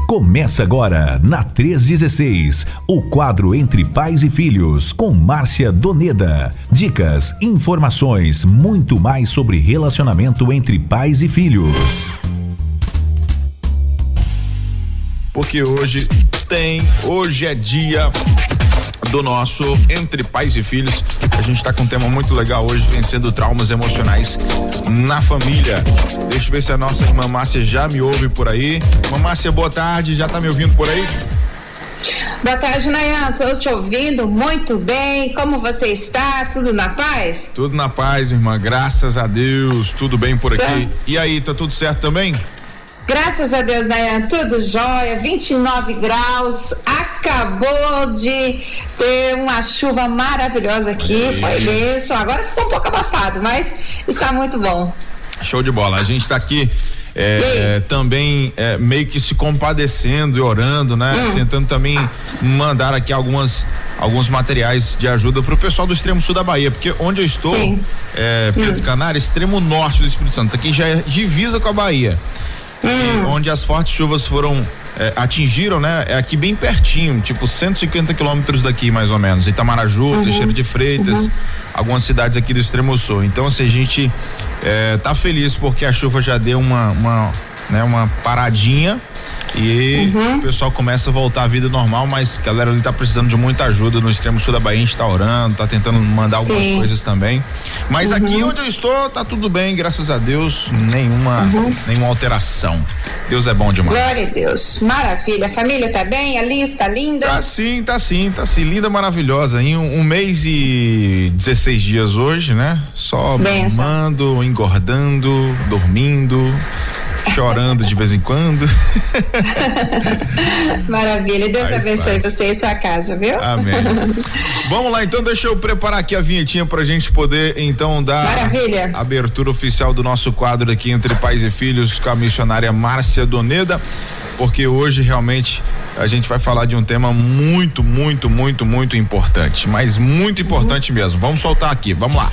Começa agora, na 316, o quadro Entre Pais e Filhos, com Márcia Doneda. Dicas, informações, muito mais sobre relacionamento entre pais e filhos. Porque hoje é dia do nosso Entre Pais e Filhos. A gente tá com um tema muito legal hoje, vencendo traumas emocionais na família. Deixa eu ver se a nossa irmã Márcia já me ouve por aí. Irmã Márcia, boa tarde, já tá me ouvindo por aí? Boa tarde, Nayan, tô te ouvindo muito bem. Como você está? Tudo na paz? Tudo na paz, minha irmã, graças a Deus, tudo bem por aqui. E aí, tá tudo certo também? Graças a Deus, Nayan, tudo jóia, 29 graus, acabou de ter uma chuva maravilhosa aqui, foi isso, agora ficou um pouco abafado, mas está muito bom. Show de bola, a gente tá aqui também meio que se compadecendo e orando, né? Tentando também mandar aqui alguns materiais de ajuda pro pessoal do extremo sul da Bahia, porque onde eu estou, Pedro Canário, extremo norte do Espírito Santo, aqui já é divisa com a Bahia. Onde as fortes chuvas atingiram, né? É aqui bem pertinho, tipo 150 quilômetros daqui mais ou menos, Itamaraju, Teixeira de Freitas, algumas cidades aqui do extremo sul. Então, assim, a gente tá feliz porque a chuva já deu uma paradinha e o pessoal começa a voltar à vida normal, mas a galera ali tá precisando de muita ajuda no extremo sul da Bahia, a gente tá orando, tá tentando mandar algumas coisas também, mas aqui onde eu estou tá tudo bem, graças a Deus, nenhuma alteração. Deus é bom demais. Glória a Deus, maravilha. A família tá bem? A Liz tá linda? Tá sim, linda, maravilhosa, em um mês e 16 dias hoje, né? Só mamando, engordando, dormindo, chorando de vez em quando. Maravilha, Deus abençoe você e sua casa, viu? Amém. Vamos lá, então, deixa eu preparar aqui a vinhetinha pra gente poder, então, dar a abertura oficial do nosso quadro aqui Entre Pais e Filhos com a missionária Márcia Doneda, porque hoje realmente a gente vai falar de um tema muito, muito, muito, muito importante, mas muito importante mesmo. Vamos soltar aqui, vamos lá.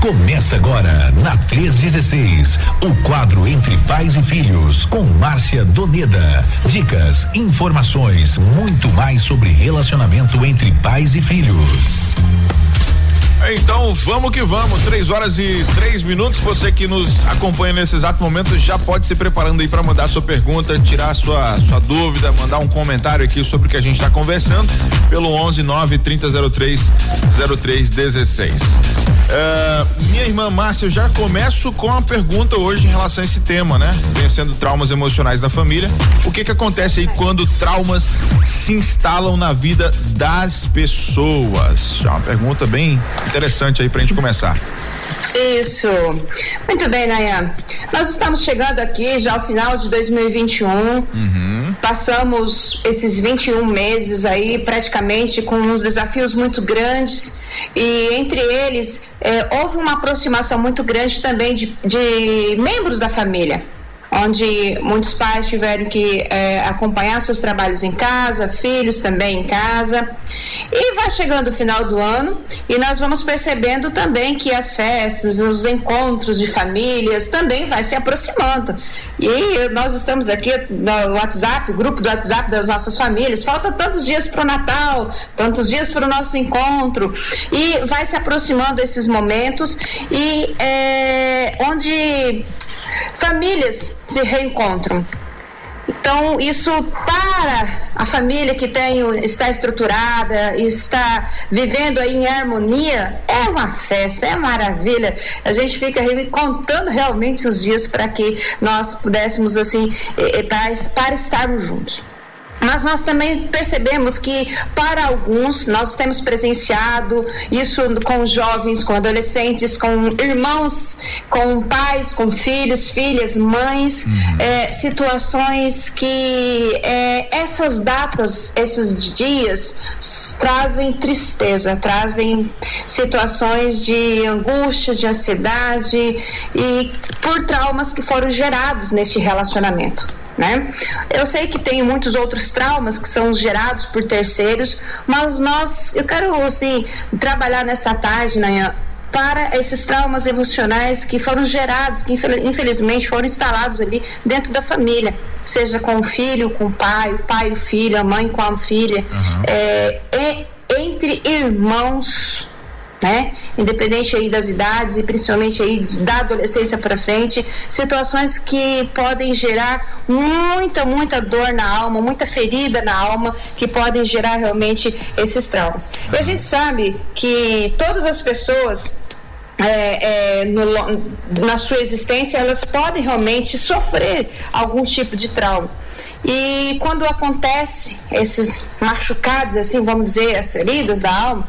Começa agora, na 316, o quadro Entre Pais e Filhos, com Márcia Doneda. Dicas, informações, muito mais sobre relacionamento entre pais e filhos. Então vamos que vamos, 3:03. Você que nos acompanha nesse exato momento já pode se preparando aí para mandar sua pergunta, tirar sua dúvida, mandar um comentário aqui sobre o que a gente está conversando pelo 11-9-3003-0316. Minha irmã Márcia, eu já começo com a pergunta hoje em relação a esse tema, né? Vencendo traumas emocionais da família. O que acontece aí quando traumas se instalam na vida das pessoas? Já uma pergunta bem interessante aí pra gente começar. Isso. Muito bem, Nayan. Nós estamos chegando aqui já ao final de 2021. Passamos esses 21 meses aí praticamente com uns desafios muito grandes e entre eles houve uma aproximação muito grande também de membros da família, onde muitos pais tiveram que acompanhar seus trabalhos em casa, filhos também em casa, e vai chegando o final do ano e nós vamos percebendo também que as festas, os encontros de famílias também vai se aproximando, e nós estamos aqui no WhatsApp, o grupo do WhatsApp das nossas famílias, falta tantos dias para o Natal, tantos dias para o nosso encontro, e vai se aproximando esses momentos e onde famílias se reencontram. Então, isso para a família que está estruturada, está vivendo aí em harmonia, é uma festa, é maravilha. A gente fica contando realmente os dias para que nós pudéssemos, assim, para estarmos juntos. Mas nós também percebemos que para alguns nós temos presenciado isso com jovens, com adolescentes, com irmãos, com pais, com filhos, filhas, mães, situações que essas datas, esses dias trazem tristeza, trazem situações de angústia, de ansiedade e por traumas que foram gerados neste relacionamento. Né? Eu sei que tem muitos outros traumas que são gerados por terceiros, mas eu quero assim trabalhar nessa tarde, né, para esses traumas emocionais que foram gerados, que infelizmente foram instalados ali dentro da família, seja com o filho, com o pai e o filho, a mãe com a filha, entre irmãos, né? Independente aí das idades e principalmente aí da adolescência para frente, situações que podem gerar muita dor na alma, muita ferida na alma, que podem gerar realmente esses traumas. E a gente sabe que todas as pessoas na sua existência, elas podem realmente sofrer algum tipo de trauma. E quando acontece esses machucados, assim, vamos dizer, as feridas da alma,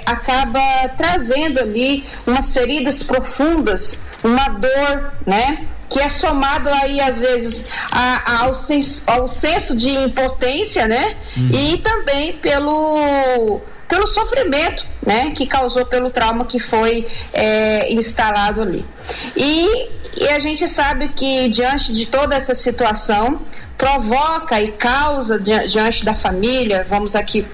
acaba trazendo ali umas feridas profundas, uma dor, né? Que é somado aí, às vezes, ao senso de impotência, né? E também pelo sofrimento, né, que causou pelo trauma que foi instalado ali. E a gente sabe que diante de toda essa situação, provoca e causa diante da família, vamos aqui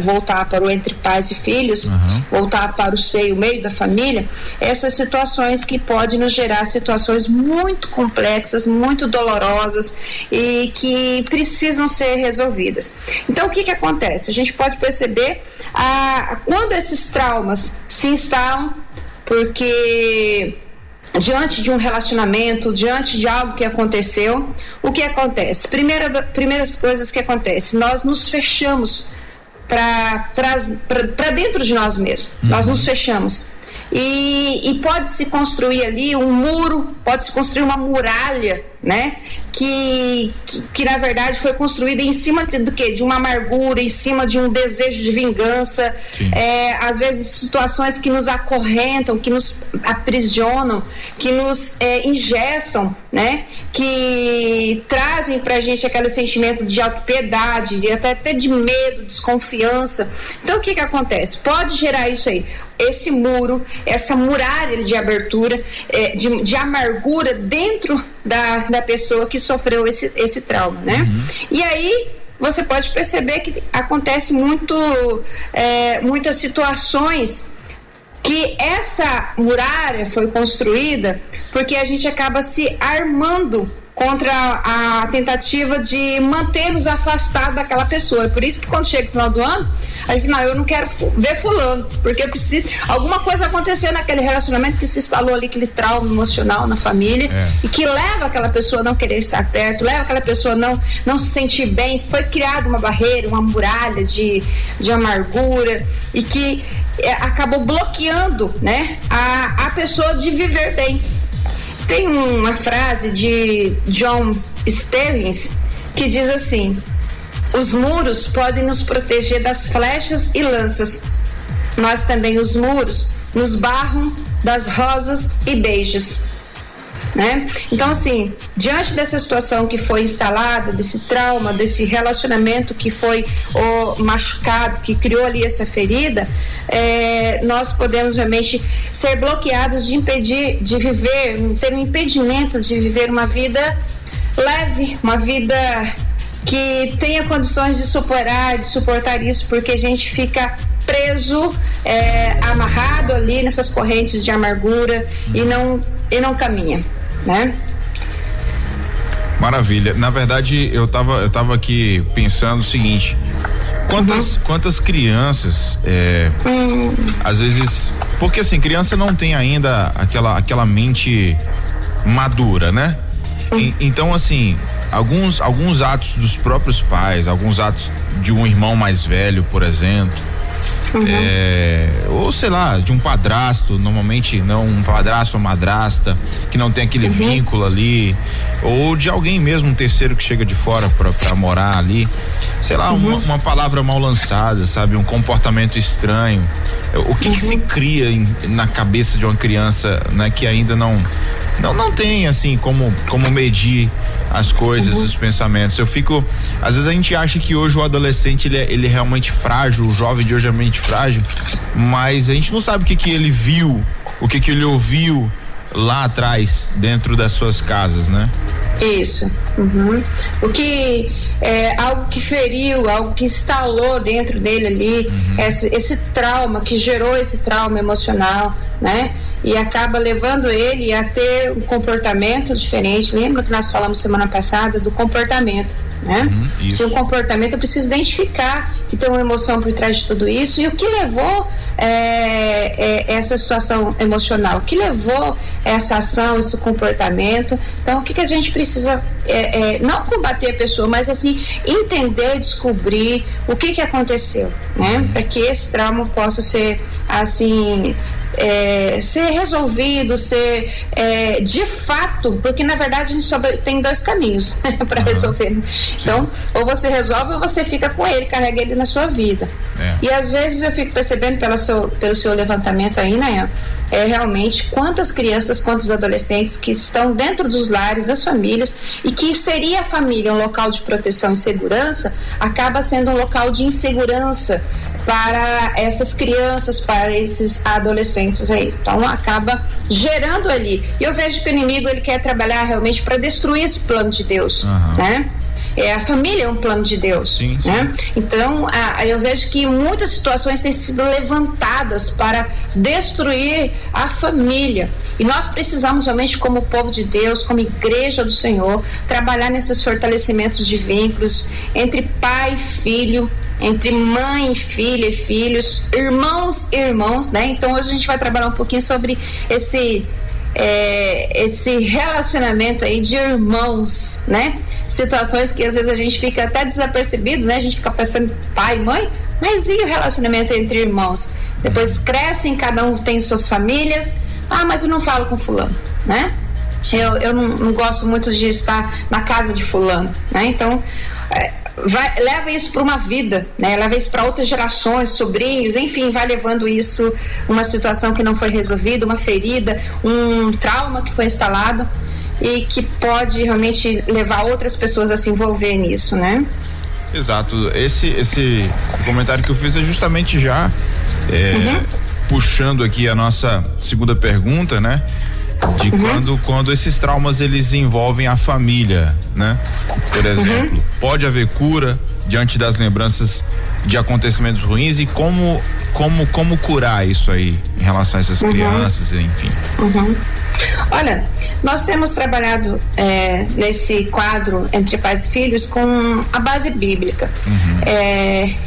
voltar para o entre pais e filhos, voltar para o seio, meio da família, essas situações que podem nos gerar situações muito complexas, muito dolorosas e que precisam ser resolvidas. Então, o que acontece? A gente pode perceber quando esses traumas se instalam, porque diante de um relacionamento, diante de algo que aconteceu, o que acontece? Primeiras coisas que acontecem, nós nos fechamos para dentro de nós mesmos, nós nos fechamos. E pode-se construir ali um muro, pode-se construir uma muralha, né? Que na verdade foi construída em cima do quê? De uma amargura, em cima de um desejo de vingança, às vezes situações que nos acorrentam, que nos aprisionam, que nos engessam, né? Que trazem pra gente aquele sentimento de autopiedade, de até de medo, desconfiança. Então o que acontece? Pode gerar isso aí, esse muro, essa muralha de abertura, de amargura dentro da pessoa que sofreu esse trauma, né? E aí você pode perceber que acontece muitas situações que essa muralha foi construída porque a gente acaba se armando contra a tentativa de manter-nos afastados daquela pessoa. É por isso que quando chega o final do ano, a gente fala, eu não quero ver fulano, porque eu preciso, alguma coisa aconteceu naquele relacionamento que se instalou ali, aquele trauma emocional na família, e que leva aquela pessoa a não querer estar perto, leva aquela pessoa a não se sentir bem. Foi criada uma barreira, uma muralha de amargura, e que acabou bloqueando, né, a pessoa de viver bem. Tem uma frase de John Stevens que diz assim: os muros podem nos proteger das flechas e lanças, mas também os muros nos barram das rosas e beijos, né? Então, assim, diante dessa situação que foi instalada, desse trauma, desse relacionamento que foi machucado, que criou ali essa ferida, nós podemos realmente ser bloqueados de impedir de viver, ter um impedimento de viver uma vida leve, uma vida que tenha condições de suportar isso, porque a gente fica preso, amarrado ali nessas correntes de amargura e não caminha, né? Maravilha. Na verdade, eu tava aqui pensando o seguinte: quantas crianças, às vezes, porque assim, criança não tem ainda aquela mente madura, né? Então, assim, alguns atos dos próprios pais, alguns atos de um irmão mais velho, por exemplo, ou sei lá, de um padrasto, normalmente não um padrasto ou madrasta, que não tem aquele vínculo ali, ou de alguém mesmo, um terceiro que chega de fora pra morar ali, sei lá, uma palavra mal lançada, sabe, um comportamento estranho. O que se cria na cabeça de uma criança, né, que ainda não tem assim como medir as coisas, os pensamentos. Às vezes a gente acha que hoje o adolescente ele é realmente frágil, o jovem de hoje é realmente frágil, mas a gente não sabe o que ele viu, o que ele ouviu lá atrás, dentro das suas casas, né? Isso. Uhum. O que é algo que feriu, algo que instalou dentro dele ali, esse trauma, que gerou esse trauma emocional, né? E acaba levando ele a ter um comportamento diferente. Lembra que nós falamos semana passada do comportamento, né? Se o comportamento, eu preciso identificar que tem uma emoção por trás de tudo isso, e o que levou essa situação emocional, o que levou essa ação, esse comportamento. Então, o que a gente precisa não combater a pessoa, mas assim, entender, descobrir o que aconteceu, né? Para que esse trauma possa ser assim, ser resolvido, ser de fato, porque na verdade a gente só tem dois caminhos para resolver. Então, ou você resolve ou você fica com ele, carrega ele na sua vida. E às vezes eu fico percebendo pelo seu levantamento aí, né? Realmente quantas crianças, quantos adolescentes que estão dentro dos lares, das famílias, e que seria a família um local de proteção e segurança, acaba sendo um local de insegurança para essas crianças, para esses adolescentes aí. Então acaba gerando ali. E eu vejo que o inimigo, ele quer trabalhar realmente para destruir esse plano de Deus, né? A família é um plano de Deus, sim. Né? Então eu vejo que muitas situações têm sido levantadas para destruir a família, e nós precisamos realmente, como povo de Deus, como igreja do Senhor, trabalhar nesses fortalecimentos de vínculos entre pai e filho, entre mãe e filha e filhos, irmãos e irmãos, né? Então hoje a gente vai trabalhar um pouquinho sobre esse relacionamento aí de irmãos, né? Situações que às vezes a gente fica até desapercebido, né? A gente fica pensando pai e mãe, mas e o relacionamento entre irmãos? Depois crescem, cada um tem suas famílias. Mas eu não falo com fulano, né? Eu não gosto muito de estar na casa de fulano, né? Então leva isso para uma vida, né? Leva isso para outras gerações, sobrinhos, enfim, vai levando isso, uma situação que não foi resolvida, uma ferida, um trauma que foi instalado e que pode realmente levar outras pessoas a se envolver nisso, né? Exato. Esse comentário que eu fiz é justamente já puxando aqui a nossa segunda pergunta, né? De quando esses traumas eles envolvem a família, né? Por exemplo, pode haver cura diante das lembranças de acontecimentos ruins, e como curar isso aí em relação a essas crianças, enfim. Olha, nós temos trabalhado nesse quadro Entre Pais e Filhos com a base bíblica.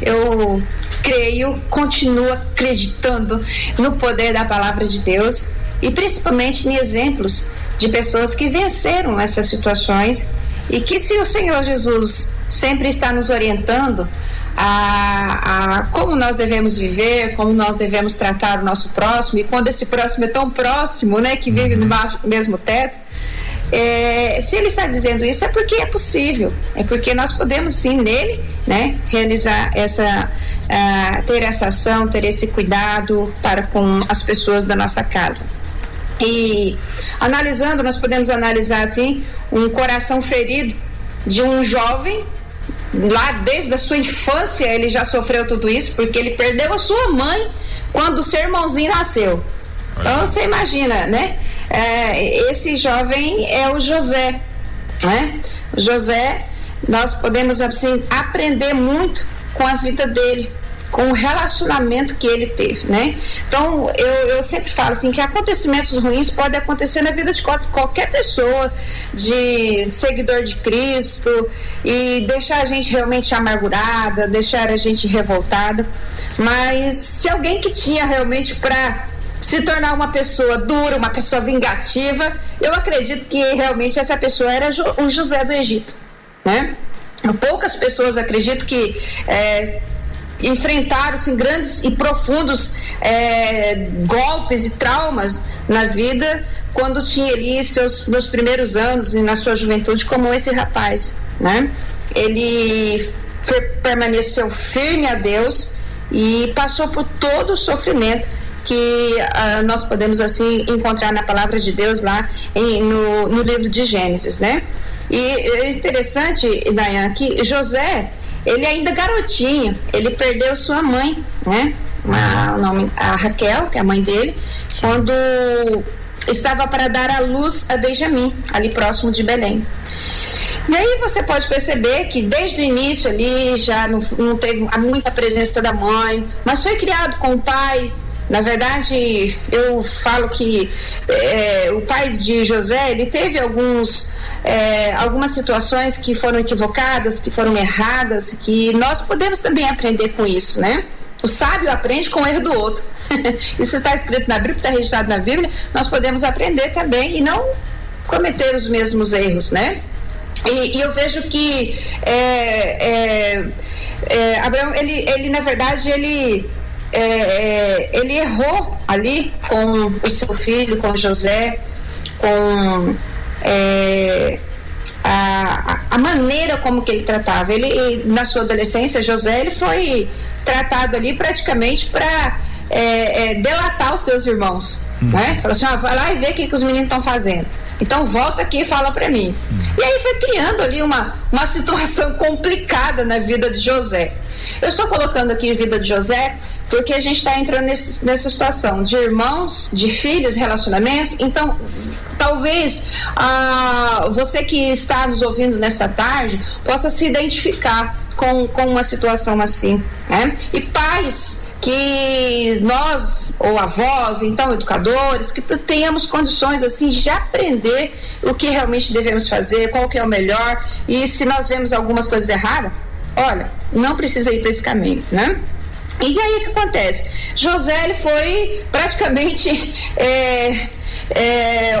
Eu creio, continuo acreditando no poder da palavra de Deus, e principalmente em exemplos de pessoas que venceram essas situações, e que, se o Senhor Jesus sempre está nos orientando a como nós devemos viver, como nós devemos tratar o nosso próximo, e quando esse próximo é tão próximo, né, que vive no mesmo teto, se ele está dizendo isso, é porque é possível, é porque nós podemos sim nele, né, realizar ter essa ação, ter esse cuidado para com as pessoas da nossa casa. E analisando, nós podemos analisar assim um coração ferido de um jovem. Lá desde a sua infância ele já sofreu tudo isso, porque ele perdeu a sua mãe quando o seu irmãozinho nasceu. Então você imagina, né? Esse jovem é o José, né? O José, nós podemos assim aprender muito com a vida dele, com o relacionamento que ele teve, né? Então eu sempre falo assim que acontecimentos ruins podem acontecer na vida de qualquer pessoa, de seguidor de Cristo, e deixar a gente realmente amargurada, deixar a gente revoltada. Mas se alguém que tinha realmente para se tornar uma pessoa dura, uma pessoa vingativa, eu acredito que realmente essa pessoa era o José do Egito, né? Poucas pessoas, acredito que enfrentaram assim, grandes e profundos golpes e traumas na vida quando tinha ali nos primeiros anos e na sua juventude, como esse rapaz, né? Ele permaneceu firme a Deus e passou por todo o sofrimento que nós podemos assim encontrar na palavra de Deus lá no livro de Gênesis, né? E é interessante, Dayan, que José, ele ainda garotinho, ele perdeu sua mãe, né? A Raquel, que é a mãe dele, quando estava para dar à luz a Benjamim, ali próximo de Belém. E aí você pode perceber que desde o início ali já não teve muita presença da mãe, mas foi criado com o pai. Na verdade, eu falo que o pai de José, ele teve algumas situações que foram equivocadas, que foram erradas, que nós podemos também aprender com isso, né? O sábio aprende com o erro do outro. Isso está escrito na Bíblia, está registrado na Bíblia, nós podemos aprender também e não cometer os mesmos erros, né? E eu vejo que Abraão, ele na verdade, ele errou ali com o seu filho, com José, com a maneira como que ele tratava. Ele, na sua adolescência, José, ele foi tratado ali praticamente para delatar os seus irmãos, né? Falou assim, vai lá e vê o que os meninos estão fazendo. Então volta aqui e fala para mim. E aí foi criando ali uma situação complicada na vida de José. Eu estou colocando aqui a vida de José porque a gente está entrando nessa situação de irmãos, de filhos, relacionamentos. Então, talvez você que está nos ouvindo nessa tarde possa se identificar com uma situação assim, né? E pais que nós, ou avós, então educadores, que tenhamos condições assim de aprender o que realmente devemos fazer, qual que é o melhor, e se nós vemos algumas coisas erradas, olha, não precisa ir para esse caminho, né? E aí o que acontece? José, ele foi praticamente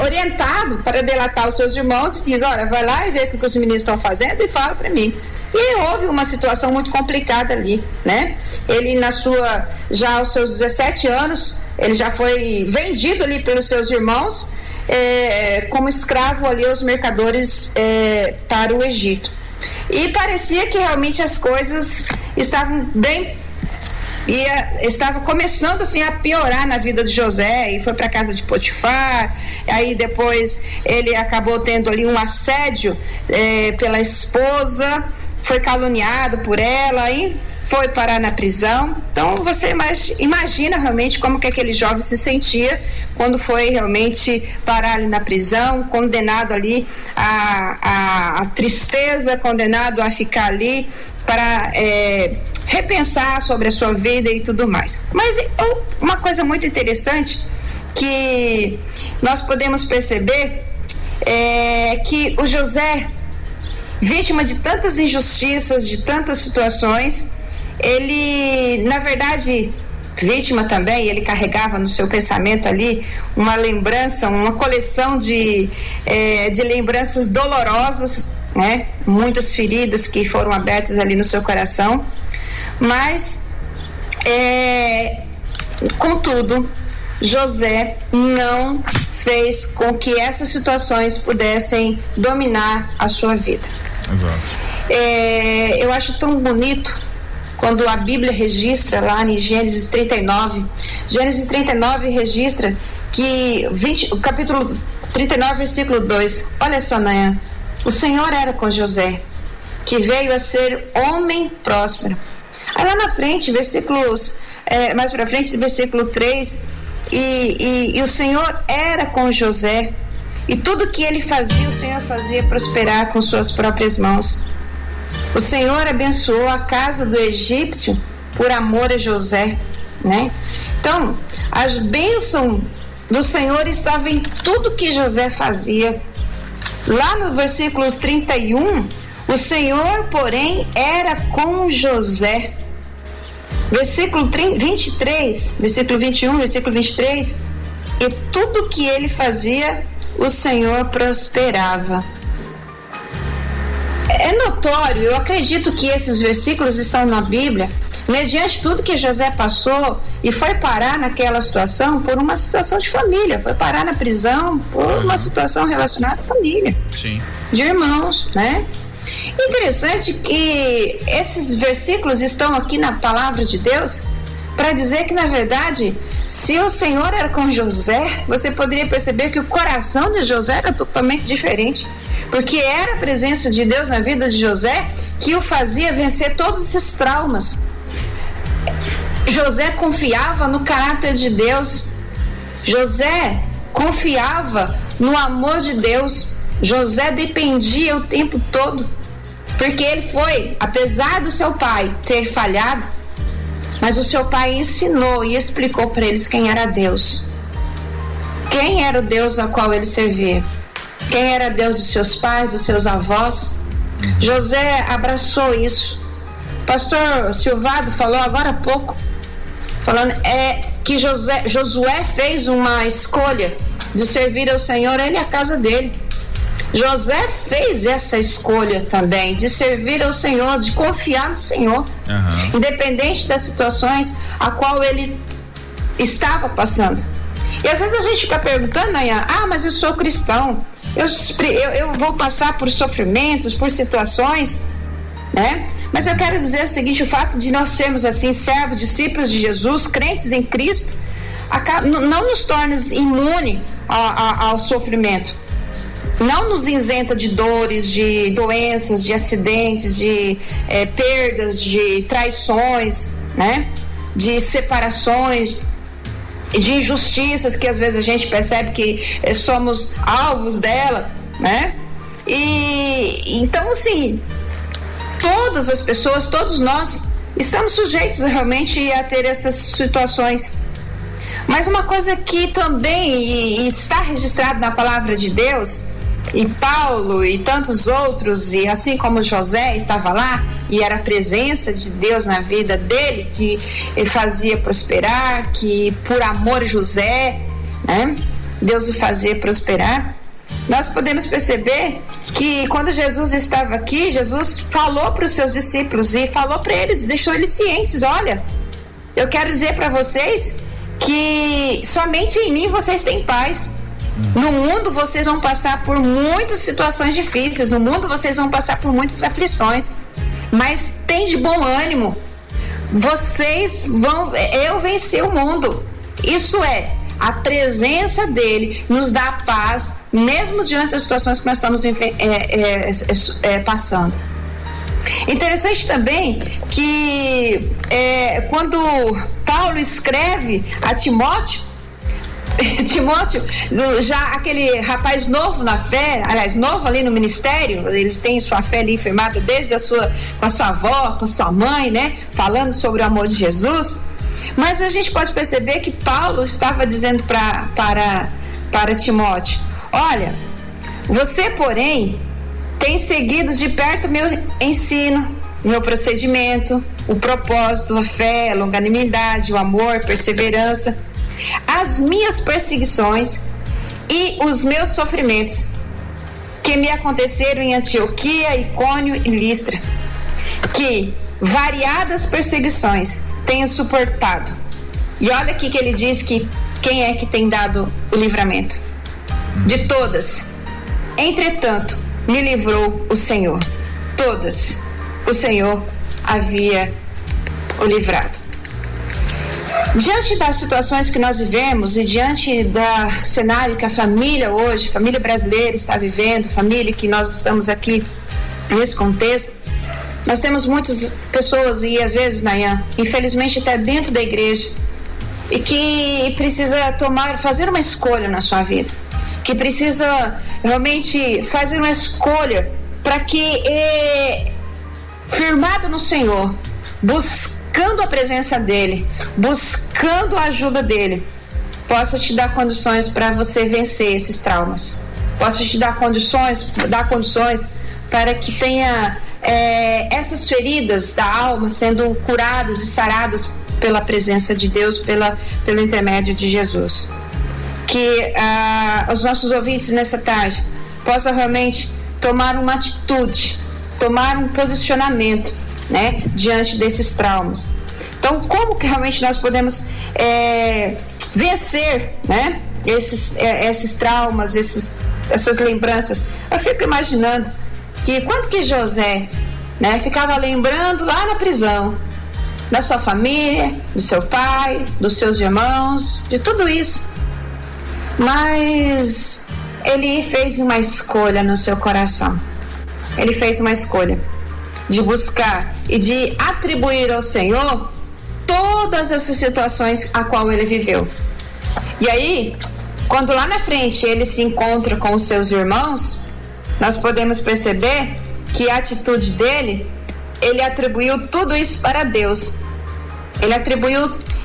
orientado para delatar os seus irmãos e diz, olha, vai lá e vê o que os meninos estão fazendo e fala para mim. E houve uma situação muito complicada ali, né? Ele já aos seus 17 anos, ele já foi vendido ali pelos seus irmãos como escravo ali aos mercadores para o Egito. E parecia que realmente as coisas estavam estava começando assim a piorar na vida de José, e foi para a casa de Potifar. Aí depois ele acabou tendo ali um assédio pela esposa, foi caluniado por ela e foi parar na prisão. Então você imagina realmente como que aquele jovem se sentia quando foi realmente parar ali na prisão, condenado ali a tristeza, condenado a ficar ali para repensar sobre a sua vida e tudo mais. Mas uma coisa muito interessante que nós podemos perceber é que o José, vítima de tantas injustiças, de tantas situações, ele, na verdade, vítima também, ele carregava no seu pensamento ali uma lembrança, uma coleção de lembranças dolorosas, né? Muitas feridas que foram abertas ali no seu coração, mas contudo, José não fez com que essas situações pudessem dominar a sua vida. Exato. Eu acho tão bonito quando a Bíblia registra lá em Gênesis 39. Gênesis 39 registra que o capítulo 39, versículo 2. Olha só, Nayan. O Senhor era com José, que veio a ser homem próspero. Aí lá na frente, mais para frente, versículo 3, e o Senhor era com José, e tudo que ele fazia, o Senhor fazia prosperar com suas próprias mãos. O Senhor abençoou a casa do egípcio por amor a José, né? Então, a bênção do Senhor estava em tudo que José fazia. Lá no versículos 31, o Senhor, porém, era com José. Versículo 23, versículo 21, versículo 23, e tudo que ele fazia, o Senhor prosperava. É notório, eu acredito que esses versículos estão na Bíblia, mediante tudo que José passou e foi parar naquela situação por uma situação de família, foi parar na prisão por uma situação relacionada à família. Sim. De irmãos, né? Interessante que esses versículos estão aqui na palavra de Deus para dizer que, na verdade, se o Senhor era com José, você poderia perceber que o coração de José era totalmente diferente, porque era a presença de Deus na vida de José que o fazia vencer todos esses traumas. José confiava no caráter de Deus. José confiava no amor de Deus. José dependia o tempo todo, porque ele foi, apesar do seu pai ter falhado, mas o seu pai ensinou e explicou para eles quem era Deus. Quem era o Deus a qual ele servia? Quem era Deus dos seus pais, dos seus avós? José abraçou isso. Pastor Silvado falou agora há pouco, falando que Josué fez uma escolha de servir ao Senhor, ele e a casa dele. José fez essa escolha também, de servir ao Senhor, de confiar no Senhor, independente das situações a qual ele estava passando. E às vezes a gente fica perguntando, Nayan, mas eu sou cristão, eu vou passar por sofrimentos, por situações, né? Mas eu quero dizer o seguinte: o fato de nós sermos assim, servos, discípulos de Jesus, crentes em Cristo, não nos torna imune ao sofrimento. Não nos isenta de dores, de doenças, de acidentes, de perdas, de traições, né? De separações, de injustiças que às vezes a gente percebe que somos alvos dela, né? E então, assim, todas as pessoas, todos nós estamos sujeitos realmente a ter essas situações. Mas uma coisa que também está registrado na palavra de Deus, e Paulo e tantos outros, e assim como José estava lá, e era a presença de Deus na vida dele que ele fazia prosperar, que por amor a José, né, Deus o fazia prosperar. Nós podemos perceber que quando Jesus estava aqui, Jesus falou para os seus discípulos e falou para eles, deixou eles cientes: olha, eu quero dizer para vocês que somente em mim vocês têm paz. No mundo vocês vão passar por muitas situações difíceis, no mundo vocês vão passar por muitas aflições, mas tem de bom ânimo, eu venci o mundo. Isso é, a presença dele nos dá paz, mesmo diante das situações que nós estamos passando. Interessante também que quando Paulo escreve a Timóteo, já aquele rapaz novo na fé, aliás, novo ali no ministério, ele tem sua fé ali firmada desde com a sua avó, com a sua mãe, né? Falando sobre o amor de Jesus. Mas a gente pode perceber que Paulo estava dizendo para Timóteo: olha, você, porém, tem seguido de perto o meu ensino, meu procedimento, o propósito, a fé, a longanimidade, o amor, perseverança, as minhas perseguições e os meus sofrimentos que me aconteceram em Antioquia, Icônio e Listra, que variadas perseguições tenho suportado. E olha aqui que ele diz que quem é que tem dado o livramento? De todas. Entretanto, me livrou o Senhor. Todas o Senhor havia o livrado. Diante das situações que nós vivemos e diante do cenário que a família hoje, família brasileira está vivendo, família que nós estamos aqui nesse contexto, nós temos muitas pessoas, e às vezes, Nayan, infelizmente até dentro da igreja, e que precisa fazer uma escolha na sua vida, que precisa realmente fazer uma escolha para que, firmado no Senhor, buscando a presença dele, buscando a ajuda dele, possa te dar condições para você vencer esses traumas, possa te dar condições para que tenha essas feridas da alma sendo curadas e saradas pela presença de Deus, pelo intermédio de Jesus. Que os nossos ouvintes nessa tarde possam realmente tomar uma atitude, tomar um posicionamento, né, diante desses traumas. Então, como que realmente nós podemos vencer, né, esses traumas, essas lembranças? Eu fico imaginando que quando que José, né, ficava lembrando lá na prisão da sua família, do seu pai, dos seus irmãos, de tudo isso, mas ele fez uma escolha no seu coração. Ele fez uma escolha de buscar e de atribuir ao Senhor todas essas situações a qual ele viveu. E aí, quando lá na frente ele se encontra com os seus irmãos, nós podemos perceber que a atitude dele, ele atribuiu tudo isso para Deus.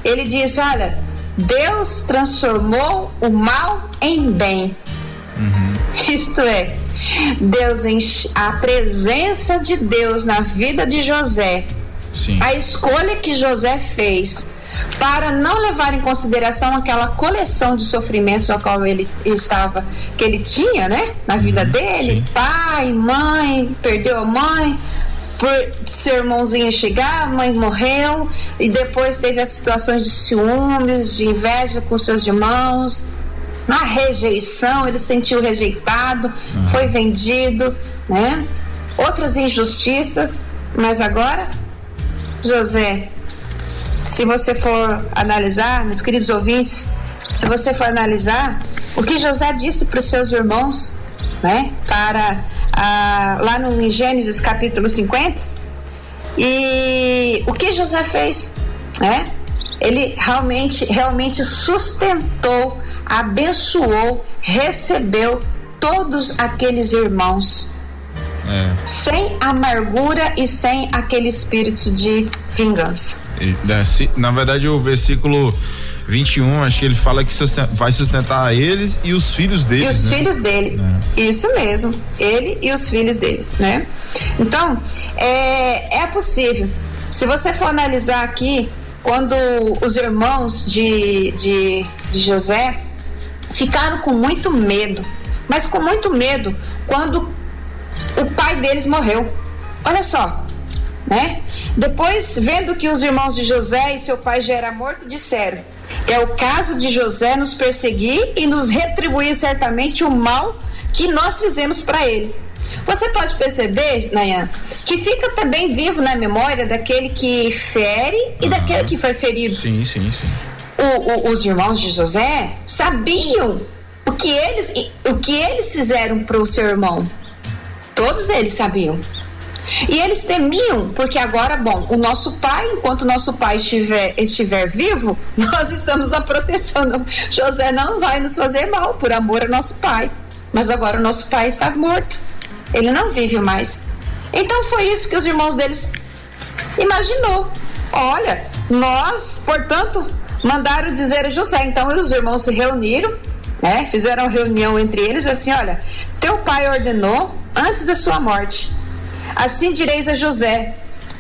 Ele diz, olha, Deus transformou o mal em bem. Isto é, a presença de Deus na vida de José, sim, a escolha que José fez para não levar em consideração aquela coleção de sofrimentos ao qual que ele tinha, né, na vida dele, sim, pai, mãe, perdeu a mãe, por seu irmãozinho chegar, a mãe morreu, e depois teve as situações de ciúmes, de inveja com seus irmãos, na rejeição, ele se sentiu rejeitado, foi vendido, né? Outras injustiças, mas agora, José, se você for analisar, meus queridos ouvintes, se você for analisar o que José disse para os seus irmãos, né? Lá no Gênesis capítulo 50, e o que José fez, né? Ele realmente sustentou, abençoou, recebeu todos aqueles irmãos, sem amargura e sem aquele espírito de vingança. Na verdade, o versículo 21, acho que ele fala que vai sustentar eles e os filhos deles. E os filhos dele, isso mesmo, ele e os filhos deles, né? Então, é possível. Se você for analisar aqui, quando os irmãos de José ficaram com muito medo, mas com muito medo quando o pai deles morreu. Olha só, né? Depois, vendo que os irmãos de José e seu pai já era morto, disseram: é o caso de José nos perseguir e nos retribuir certamente o mal que nós fizemos para ele. Você pode perceber, Nayan, que fica também vivo na memória daquele que fere e daquele que foi ferido. Sim. Os irmãos de José sabiam o que eles fizeram para o seu irmão. Todos eles sabiam. E eles temiam, porque agora, o nosso pai, enquanto o nosso pai estiver vivo, nós estamos na proteção. José não vai nos fazer mal por amor ao nosso pai. Mas agora o nosso pai está morto. Ele não vive mais. Então foi isso que os irmãos deles imaginou. Olha, nós, portanto, mandaram dizer a José. Então os irmãos se reuniram, né? Fizeram uma reunião entre eles, assim: olha, teu pai ordenou antes da sua morte. Assim direis a José: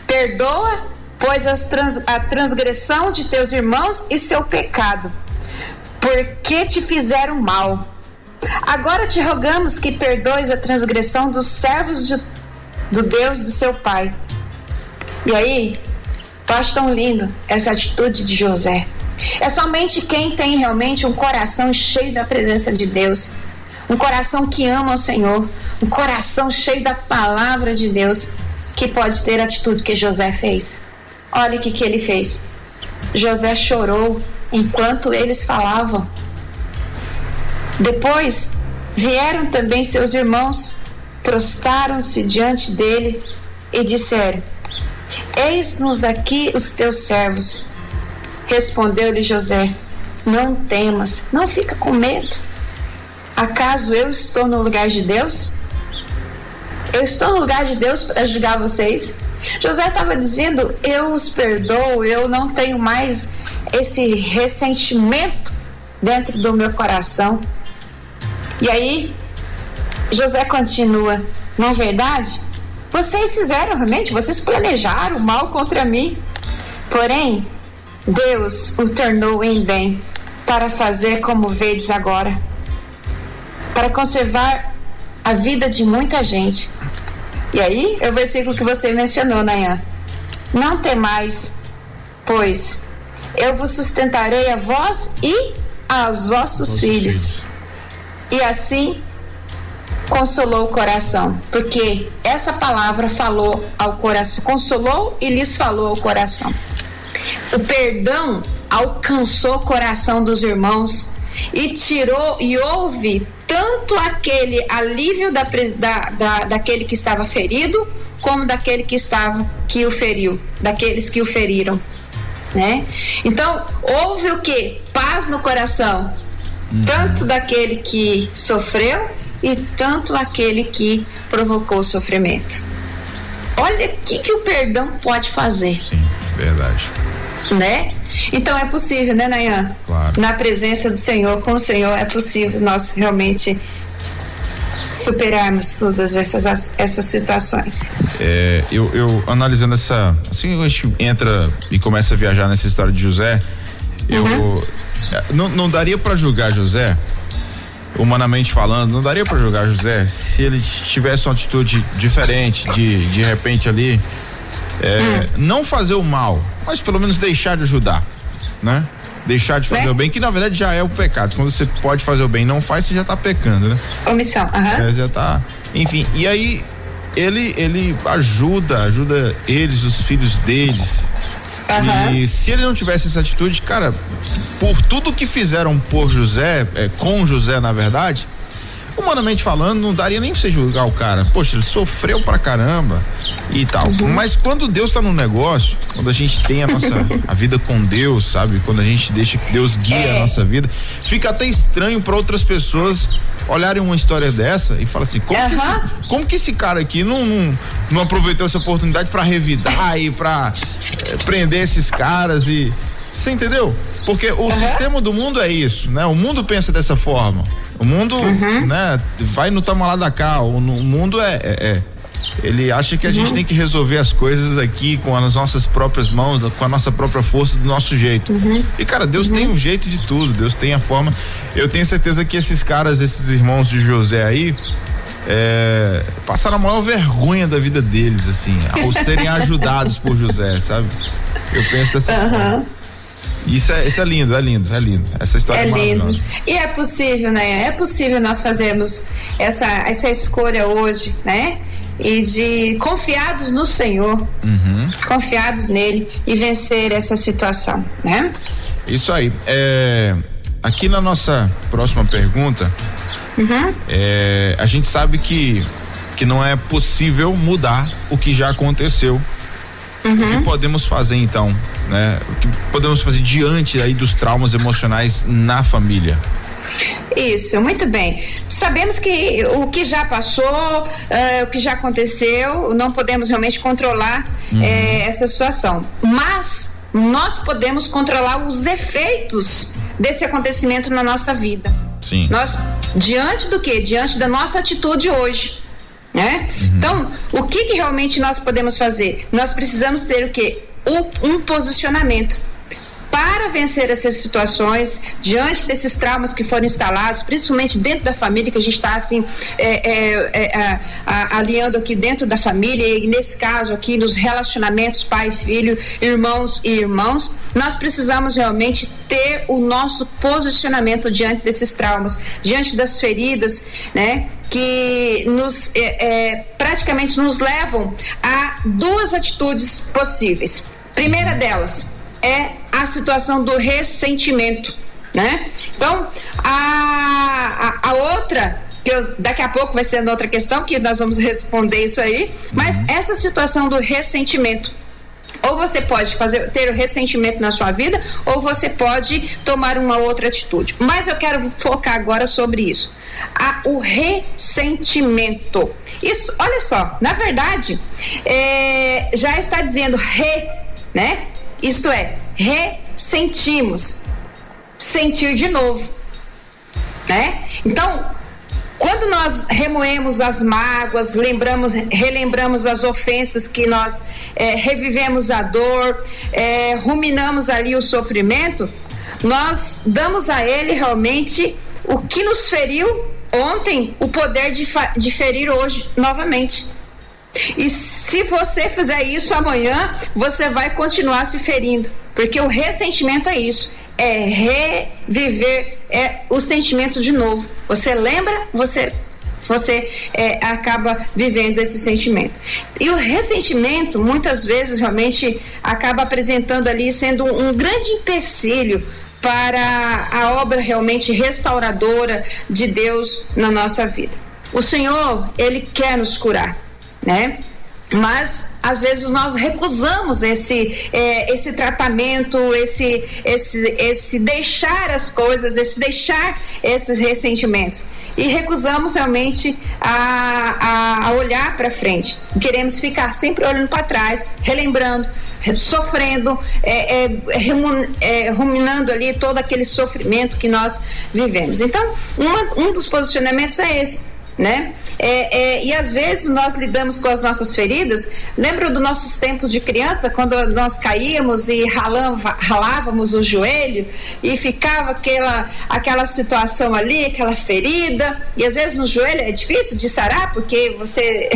perdoa, pois a transgressão de teus irmãos e seu pecado, porque te fizeram mal. Agora te rogamos que perdoes a transgressão dos servos do Deus do seu pai. E aí, eu acho tão lindo essa atitude de José. É somente quem tem realmente um coração cheio da presença de Deus, um coração que ama o Senhor, um coração cheio da palavra de Deus, que pode ter a atitude que José fez. Olha o que ele fez. José chorou enquanto eles falavam. Depois vieram também seus irmãos, prostraram-se diante dele e disseram: eis-nos aqui os teus servos. Respondeu-lhe José: não temas, não fica com medo. Acaso eu estou no lugar de Deus? Eu estou no lugar de Deus para julgar vocês? José estava dizendo: eu os perdoo, eu não tenho mais esse ressentimento dentro do meu coração. E aí José continua: não é verdade? Vocês fizeram realmente, vocês planejaram mal contra mim, porém Deus o tornou em bem, para fazer como vedes agora, para conservar a vida de muita gente. E aí é o versículo que você mencionou, Nayan: não temais, pois eu vos sustentarei a vós e aos vossos filhos. E assim consolou o coração, porque essa palavra falou ao coração, consolou e lhes falou ao coração. O perdão alcançou o coração dos irmãos e tirou, e houve tanto aquele alívio daquele que estava ferido, como daquele que o feriu, daqueles que o feriram, né? Então houve o que? Paz no coração. tanto daquele que sofreu e tanto aquele que provocou o sofrimento. Olha o que o perdão pode fazer. Sim, verdade. Né? Então é possível, né, Nayan? Claro. Na presença do Senhor, com o Senhor, é possível nós realmente superarmos todas essas situações. Eu analisando assim a gente entra e começa a viajar nessa história de José, não daria para julgar José, humanamente falando, não daria para julgar José se ele tivesse uma atitude diferente, de repente ali, não fazer o mal, mas pelo menos deixar de ajudar, né? Deixar de fazer o bem, que na verdade já é o pecado. Quando você pode fazer o bem e não faz, você já tá pecando, né? Omissão, já tá, enfim, e aí ele ajuda eles, os filhos deles. E se ele não tivesse essa atitude, cara, por tudo que fizeram por José, com José na verdade, humanamente falando, não daria nem pra você julgar o cara. Poxa, ele sofreu pra caramba e tal. Mas quando Deus tá no negócio, quando a gente tem a vida com Deus, sabe? Quando a gente deixa que Deus guie a nossa vida, fica até estranho pra outras pessoas olharem uma história dessa e falar assim, como que esse cara aqui não aproveitou essa oportunidade pra revidar e pra prender esses caras e... Você entendeu? Porque o sistema do mundo é isso, né? O mundo pensa dessa forma. O mundo, né, vai no toma lá da cá. O mundo ele acha que a gente tem que resolver as coisas aqui com as nossas próprias mãos, com a nossa própria força, do nosso jeito. E, cara, Deus tem um jeito de tudo, Deus tem a forma. Eu tenho certeza que esses caras, esses irmãos de José aí, passaram a maior vergonha da vida deles, assim, ao serem ajudados por José, sabe? Eu penso dessa forma. Isso é lindo. Essa história é lindo. E é possível, né? É possível nós fazermos essa escolha hoje, né? E de confiados no Senhor, confiados nele e vencer essa situação, né? Isso aí. Aqui na nossa próxima pergunta, a gente sabe que não é possível mudar o que já aconteceu. O que podemos fazer então, né? O que podemos fazer diante aí dos traumas emocionais na família? Isso, muito bem. Sabemos que o que já passou, o que já aconteceu, não podemos realmente controlar essa situação, mas nós podemos controlar os efeitos desse acontecimento na nossa vida. Sim. Nós, diante do quê? Diante da nossa atitude hoje, né? Então, o que realmente nós podemos fazer? Nós precisamos ter o quê? Um posicionamento para vencer essas situações, diante desses traumas que foram instalados, principalmente dentro da família, que a gente está assim alinhando aqui dentro da família, e nesse caso aqui nos relacionamentos pai e filho, irmãos e irmãos, nós precisamos realmente ter o nosso posicionamento diante desses traumas, diante das feridas, né? Que nos praticamente nos levam a duas atitudes possíveis. Primeira delas é a situação do ressentimento, né? Então, a outra, que daqui a pouco vai ser outra questão, que nós vamos responder isso aí, mas essa situação do ressentimento, ou você pode ter o ressentimento na sua vida, ou você pode tomar uma outra atitude. Mas eu quero focar agora sobre isso. O ressentimento. Isso, olha só, na verdade, já está dizendo né? Isto é, ressentimos. Sentir de novo, né? Então, quando nós remoemos as mágoas, relembramos as ofensas que nós revivemos a dor, ruminamos ali o sofrimento, nós damos a ele realmente o que nos feriu ontem, o poder de ferir hoje novamente. E se você fizer isso amanhã, você vai continuar se ferindo, porque o ressentimento é isso, reviver o sentimento de novo. Você lembra, você acaba vivendo esse sentimento. E o ressentimento muitas vezes realmente acaba apresentando ali, sendo um grande empecilho para a obra realmente restauradora de Deus na nossa vida. O Senhor, Ele quer nos curar, né? Mas às vezes nós recusamos esse tratamento, esse deixar as coisas, esse deixar esses ressentimentos, e recusamos realmente a olhar para frente. Queremos ficar sempre olhando para trás, relembrando, sofrendo, ruminando ali todo aquele sofrimento que nós vivemos. Então, um dos posicionamentos é esse, né? E às vezes nós lidamos com as nossas feridas. Lembra dos nossos tempos de criança, quando nós caíamos e ralávamos o joelho e ficava aquela situação ali, aquela ferida, e às vezes no joelho é difícil de sarar, porque você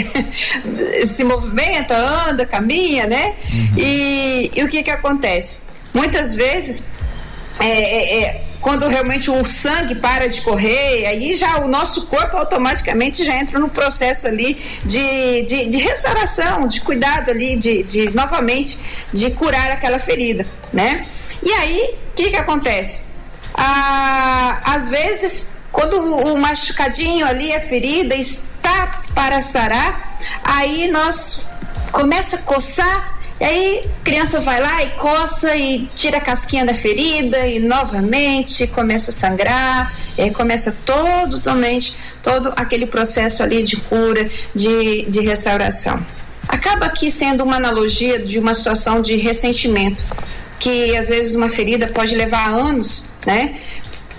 se movimenta, anda, caminha, né? E o que acontece? Muitas vezes quando realmente o sangue para de correr, aí já o nosso corpo automaticamente já entra no processo ali de restauração, de cuidado ali, novamente, de curar aquela ferida, né? E aí, o que acontece? Às vezes, quando o machucadinho ali, a ferida está para sarar, aí nós começa a coçar. E aí a criança vai lá e coça e tira a casquinha da ferida e novamente começa a sangrar, e aí começa todo aquele processo ali de cura, de restauração. Acaba aqui sendo uma analogia de uma situação de ressentimento, que às vezes uma ferida pode levar anos, né?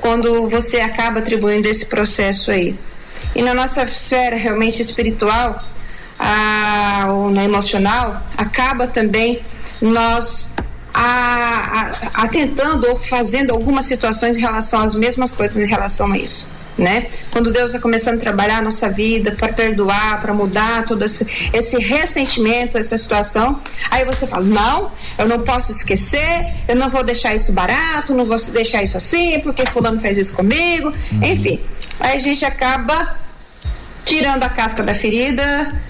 Quando você acaba atribuindo esse processo aí. E na nossa esfera realmente espiritual, ou na emocional, acaba também nós atentando ou fazendo algumas situações em relação às mesmas coisas em relação a isso, né? Quando Deus está começando a trabalhar a nossa vida para perdoar, para mudar todo esse ressentimento, essa situação, aí você fala, não, eu não posso esquecer, eu não vou deixar isso barato, não vou deixar isso assim, porque fulano fez isso comigo, enfim, aí a gente acaba tirando a casca da ferida,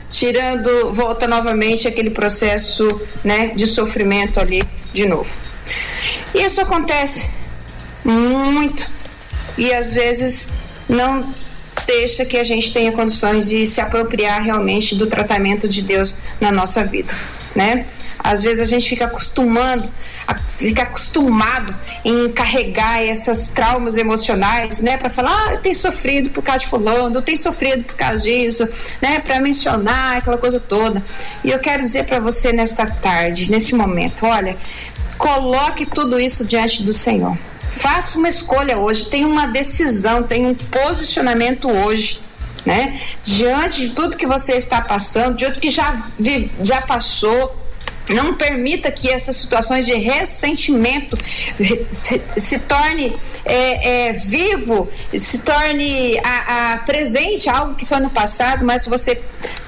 volta novamente aquele processo, né, de sofrimento ali de novo. Isso acontece muito, e às vezes não deixa que a gente tenha condições de se apropriar realmente do tratamento de Deus na nossa vida, né? Às vezes a gente fica acostumado em carregar esses traumas emocionais, né? Para falar, eu tenho sofrido por causa de fulano, eu tenho sofrido por causa disso, né? Para mencionar aquela coisa toda. E eu quero dizer para você nesta tarde, nesse momento, olha, coloque tudo isso diante do Senhor. Faça uma escolha hoje, tenha uma decisão, tenha um posicionamento hoje, né? Diante de tudo que você está passando, diante do que já passou. Não permita que essas situações de ressentimento se torne vivo, se torne presente, algo que foi no passado, mas você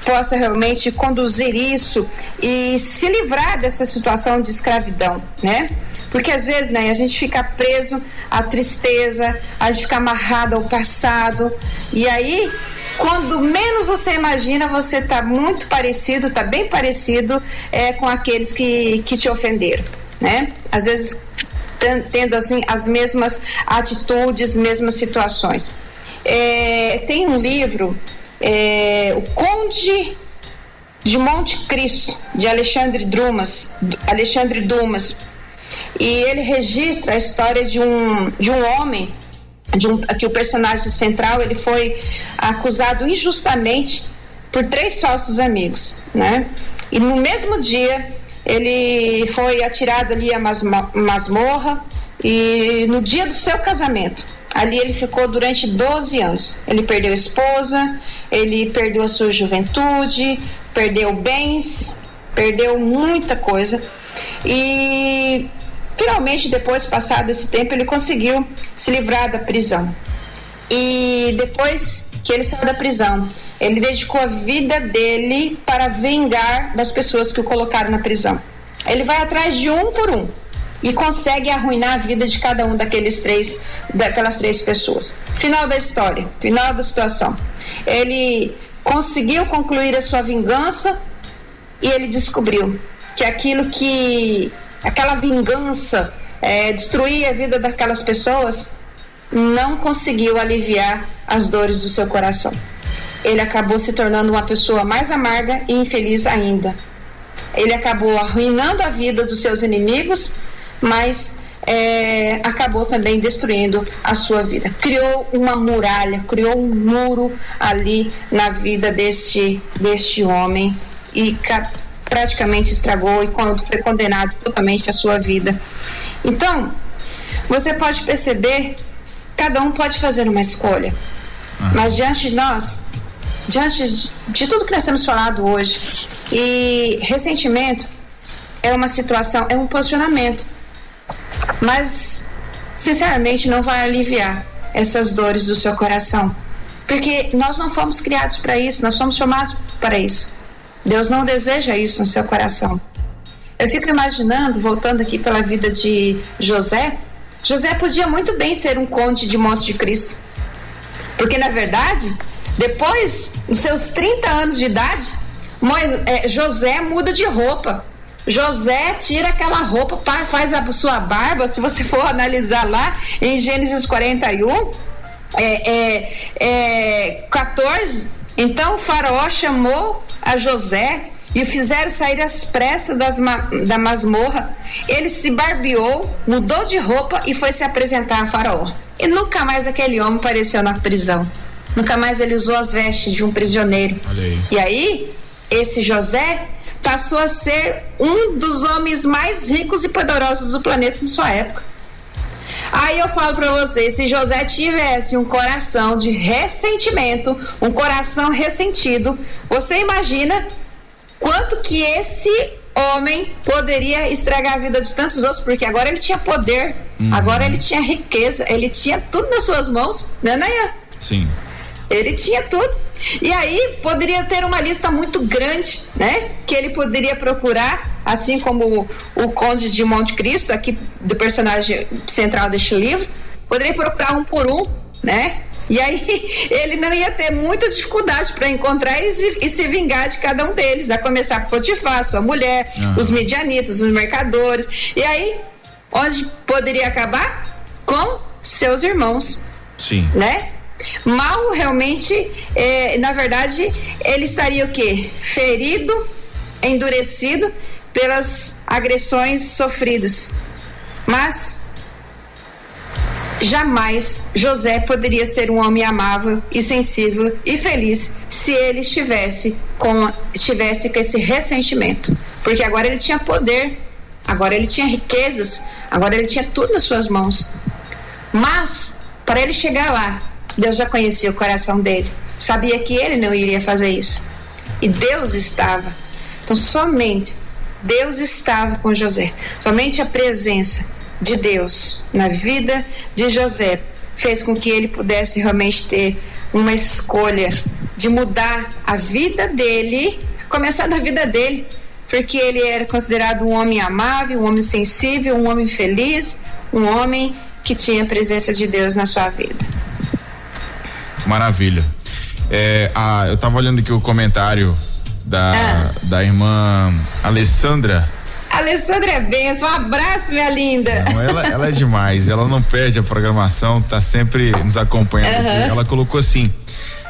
possa realmente conduzir isso e se livrar dessa situação de escravidão, né? Porque às vezes, né, a gente fica preso à tristeza, a gente fica amarrado ao passado, e aí, quando menos você imagina, você está muito parecido, está bem parecido com aqueles que te ofenderam, né? Às vezes tendo assim as mesmas atitudes, mesmas situações. Tem um livro, O Conde de Monte Cristo, de Alexandre Dumas, e ele registra a história de um homem, que o personagem central, ele foi acusado injustamente por 3 falsos amigos, né? E no mesmo dia ele foi atirado ali a masmorra, e no dia do seu casamento ali ele ficou durante 12 anos. Ele perdeu a esposa, ele perdeu a sua juventude, perdeu bens, perdeu muita coisa, e finalmente, depois, passado esse tempo, ele conseguiu se livrar da prisão. E depois que ele saiu da prisão, ele dedicou a vida dele para vingar das pessoas que o colocaram na prisão. Ele vai atrás de um por um e consegue arruinar a vida de cada um daquelas 3 pessoas. Final da história, final da situação. Ele conseguiu concluir a sua vingança, e ele descobriu que aquela vingança, destruir a vida daquelas pessoas, não conseguiu aliviar as dores do seu coração. ele acabou se tornando uma pessoa mais amarga e infeliz ainda. Ele acabou arruinando a vida dos seus inimigos, mas acabou também destruindo a sua vida. Criou uma muralha, criou um muro ali na vida deste homem e praticamente estragou e foi condenado totalmente a sua vida. Então, você pode perceber, cada um pode fazer uma escolha, mas diante de nós, diante de tudo que nós temos falado hoje, e ressentimento é uma situação, é um posicionamento, mas sinceramente não vai aliviar essas dores do seu coração, porque nós não fomos criados para isso, nós somos chamados para isso. Deus não deseja isso no seu coração. Eu fico imaginando, voltando aqui pela vida de José. José podia muito bem ser um conde de Monte de Cristo, porque na verdade, depois dos seus 30 anos de idade, José muda de roupa. José tira aquela roupa, faz a sua barba. Se você for analisar lá em Gênesis 41, 14, então o faraó chamou a José e o fizeram sair às pressas da masmorra. Ele se barbeou, mudou de roupa e foi se apresentar a faraó. E nunca mais aquele homem apareceu na prisão. Nunca mais ele usou as vestes de um prisioneiro. E aí, esse José passou a ser um dos homens mais ricos e poderosos do planeta em sua época. Aí eu falo para você, se José tivesse um coração de ressentimento, um coração ressentido, você imagina quanto que esse homem poderia estragar a vida de tantos outros, porque agora ele tinha poder, agora ele tinha riqueza, ele tinha tudo nas suas mãos, né, Nayan? Sim. Ele tinha tudo. E aí poderia ter uma lista muito grande, né? Que ele poderia procurar, assim como o Conde de Monte Cristo, aqui do personagem central deste livro, poderia procurar um por um, né? E aí ele não ia ter muitas dificuldades para encontrar e se vingar de cada um deles, a começar por Potifar, sua mulher, os midianitas, os mercadores. E aí, onde poderia acabar? Com seus irmãos. Sim. Né? Mal realmente, na verdade, ele estaria o quê? Ferido, endurecido pelas agressões sofridas. Mas jamais José poderia ser um homem amável e sensível e feliz se ele estivesse com esse ressentimento, porque agora ele tinha poder, agora ele tinha riquezas, agora ele tinha tudo nas suas mãos. Mas para ele chegar lá, Deus já conhecia o coração dele, sabia que ele não iria fazer isso, e Deus estava. Então somente Deus estava com José, somente a presença de Deus na vida de José fez com que ele pudesse realmente ter uma escolha de mudar a vida dele, começar da vida dele, porque ele era considerado um homem amável, um homem sensível, um homem feliz, um homem que tinha a presença de Deus na sua vida. Maravilha. Eu estava olhando aqui o comentário da irmã Alessandra. Alessandra é benção, um abraço, minha linda. Não, ela é demais, ela não perde a programação, tá sempre nos acompanhando aqui. Ela colocou assim: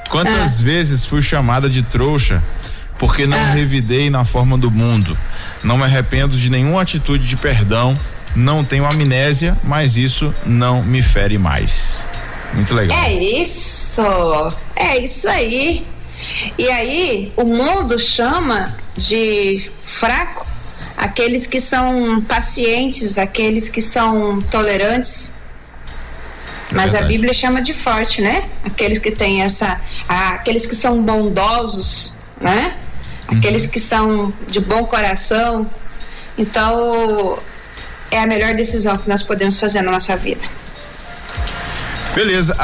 quantas vezes fui chamada de trouxa porque não revidei na forma do mundo, não me arrependo de nenhuma atitude de perdão, não tenho amnésia, mas isso não me fere mais. Muito legal. É isso aí. E aí o mundo chama de fraco aqueles que são pacientes, aqueles que são tolerantes, mas verdade. A Bíblia chama de forte, né? Aqueles que têm aqueles que são bondosos, né? Aqueles que são de bom coração. Então é a melhor decisão que nós podemos fazer na nossa vida. Beleza,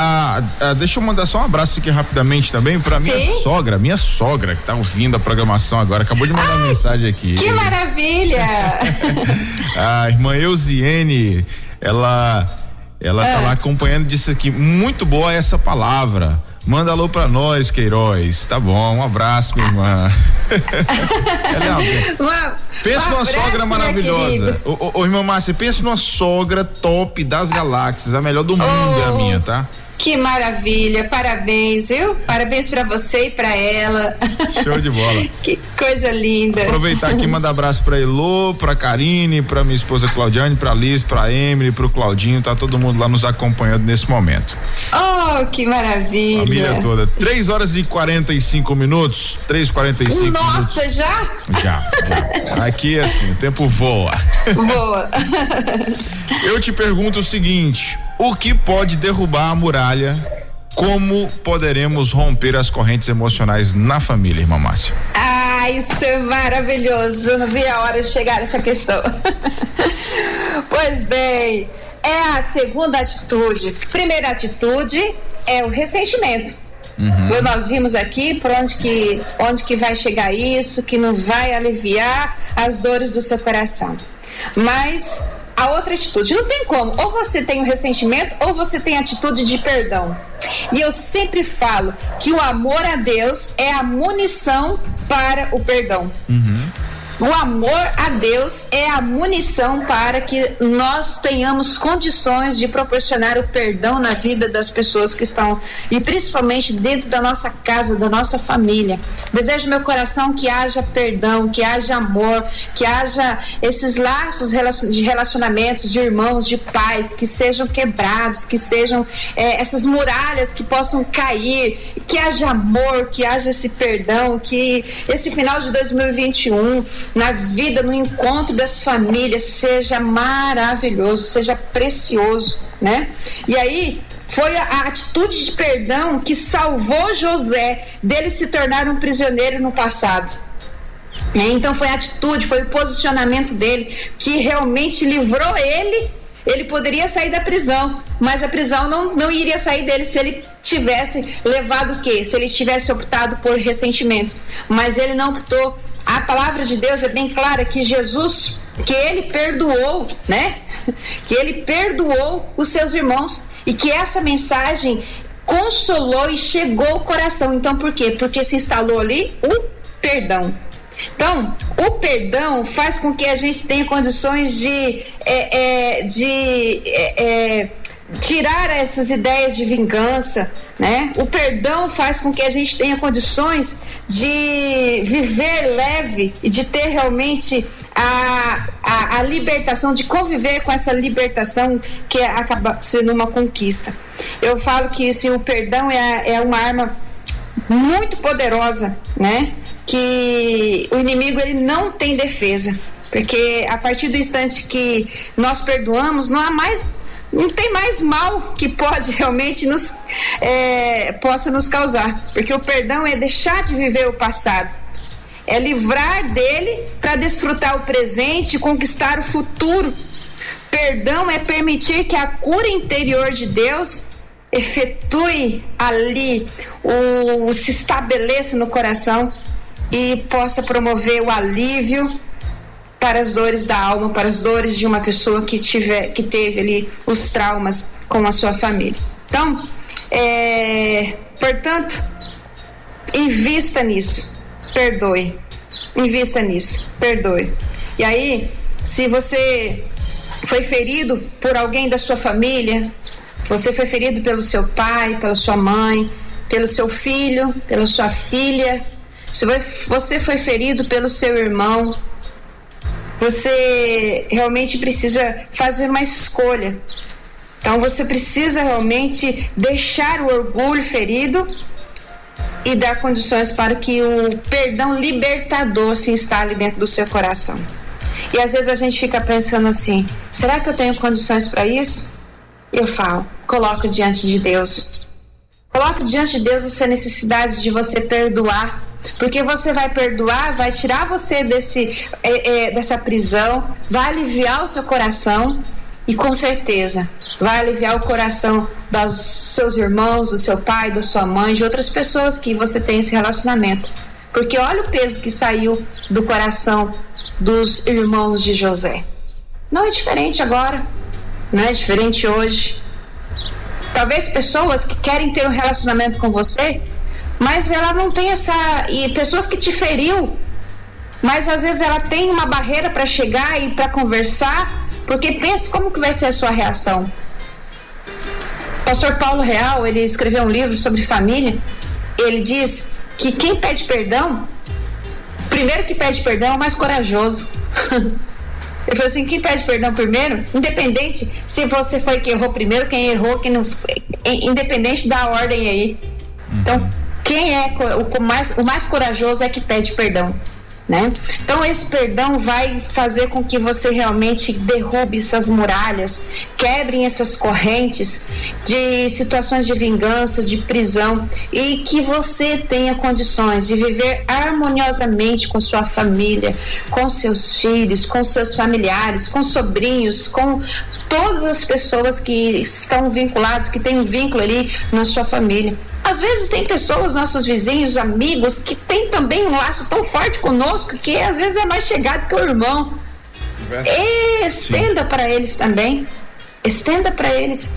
deixa eu mandar só um abraço aqui rapidamente também pra minha sogra que tá ouvindo a programação agora, acabou de mandar uma mensagem aqui. Que maravilha! A irmã Eusiene, ela tá lá acompanhando, disse aqui, muito boa essa palavra, manda alô pra nós, Queiroz, tá bom, um abraço, minha irmã. Pensa numa sogra maravilhosa. Ô, irmã Márcia, pensa numa sogra top das galáxias, a melhor do mundo é a minha, tá? Que maravilha, parabéns, viu? Parabéns pra você e pra ela. Show de bola. Que coisa linda. Aproveitar aqui e mandar abraço pra Elô, pra Karine, pra minha esposa Claudiane, pra Liz, pra Emily, pro Claudinho, tá todo mundo lá nos acompanhando nesse momento. Oh, que maravilha. Família toda. 3:45, 3:45. Nossa, já? Já. Aqui é assim, o tempo voa. Voa. Eu te pergunto o seguinte: o que pode derrubar a muralha? Como poderemos romper as correntes emocionais na família, irmã Márcia? Ah, isso é maravilhoso. Eu não vi a hora de chegar nessa questão. Pois bem, é a segunda atitude. Primeira atitude é o ressentimento. Nós vimos aqui por onde que vai chegar isso, que não vai aliviar as dores do seu coração. Mas a outra atitude, não tem como, ou você tem o ressentimento ou você tem a atitude de perdão. E eu sempre falo que o amor a Deus é a munição para o perdão. O amor a Deus é a munição para que nós tenhamos condições de proporcionar o perdão na vida das pessoas que estão, e principalmente dentro da nossa casa, da nossa família. Desejo no meu coração que haja perdão, que haja amor, que haja esses laços de relacionamentos, de irmãos, de pais, que sejam quebrados, que sejam essas muralhas que possam cair, que haja amor, que haja esse perdão, que esse final de 2021 na vida, no encontro das famílias, seja maravilhoso, seja precioso, né? E aí foi a atitude de perdão que salvou José dele se tornar um prisioneiro no passado. Então foi a atitude, foi o posicionamento dele que realmente livrou ele. Ele poderia sair da prisão, mas a prisão não iria sair dele se ele tivesse levado o quê? Se ele tivesse optado por ressentimentos. Mas ele não optou. A palavra de Deus é bem clara que Jesus, que ele perdoou, né? Que ele perdoou os seus irmãos e que essa mensagem consolou e chegou ao coração. Então por quê? Porque se instalou ali o perdão. Então, o perdão faz com que a gente tenha condições de tirar essas ideias de vingança, né? O perdão faz com que a gente tenha condições de viver leve e de ter realmente a libertação, de conviver com essa libertação que acaba sendo uma conquista. Eu falo que o perdão é uma arma muito poderosa, né? Que o inimigo ele não tem defesa, porque a partir do instante que nós perdoamos, não tem mais mal que pode realmente possa nos causar, porque o perdão é deixar de viver o passado, é livrar dele para desfrutar o presente e conquistar o futuro. Perdão é permitir que a cura interior de Deus efetue ali, se estabeleça no coração e possa promover o alívio para as dores da alma, para as dores de uma pessoa que teve ali os traumas com a sua família. Então, portanto, invista nisso, perdoe, invista nisso, perdoe. E aí, se você foi ferido por alguém da sua família, você foi ferido pelo seu pai, pela sua mãe, pelo seu filho, pela sua filha, se você foi ferido pelo seu irmão, você realmente precisa fazer uma escolha. Então você precisa realmente deixar o orgulho ferido e dar condições para que o perdão libertador se instale dentro do seu coração. E às vezes a gente fica pensando assim: será que eu tenho condições para isso? Eu falo, coloca diante de Deus. Coloque diante de Deus essa necessidade de você perdoar, porque você vai perdoar, vai tirar você dessa prisão, vai aliviar o seu coração e com certeza vai aliviar o coração dos seus irmãos, do seu pai, da sua mãe, de outras pessoas que você tem esse relacionamento. Porque olha o peso que saiu do coração dos irmãos de José. Não é diferente agora, não é diferente hoje. Talvez pessoas que querem ter um relacionamento com você, mas ela não tem e pessoas que te feriu, mas às vezes ela tem uma barreira para chegar e para conversar, porque pense como que vai ser a sua reação. pastor Paulo Real, ele escreveu um livro sobre família. Ele diz que quem pede perdão, o primeiro que pede perdão é o mais corajoso. Ele falou assim, quem pede perdão primeiro, independente se você foi quem errou primeiro, quem errou, quem não, independente da ordem aí. Então, quem é o mais corajoso é que pede perdão, né? Então, esse perdão vai fazer com que você realmente derrube essas muralhas, quebrem essas correntes de situações de vingança, de prisão, e que você tenha condições de viver harmoniosamente com sua família, com seus filhos, com seus familiares, com sobrinhos, com todas as pessoas que estão vinculadas, que têm um vínculo ali na sua família. Às vezes tem pessoas, nossos vizinhos, amigos, que têm também um laço tão forte conosco que às vezes é mais chegado que o irmão. Estenda para eles também. Estenda para eles.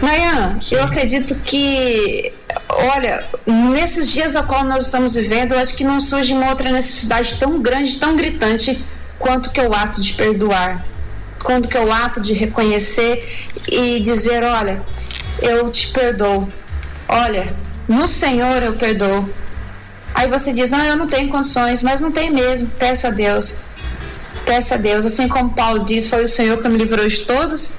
Nayan, eu acredito que, olha, nesses dias a qual nós estamos vivendo, eu acho que não surge uma outra necessidade tão grande, tão gritante, quanto que é o ato de perdoar. Quanto que é o ato de reconhecer e dizer, olha, eu te perdoo. Olha, no Senhor eu perdoo. Aí você diz, não, eu não tenho condições, mas não tem mesmo, peça a Deus. Peça a Deus, assim como Paulo diz, foi o Senhor que me livrou de todos.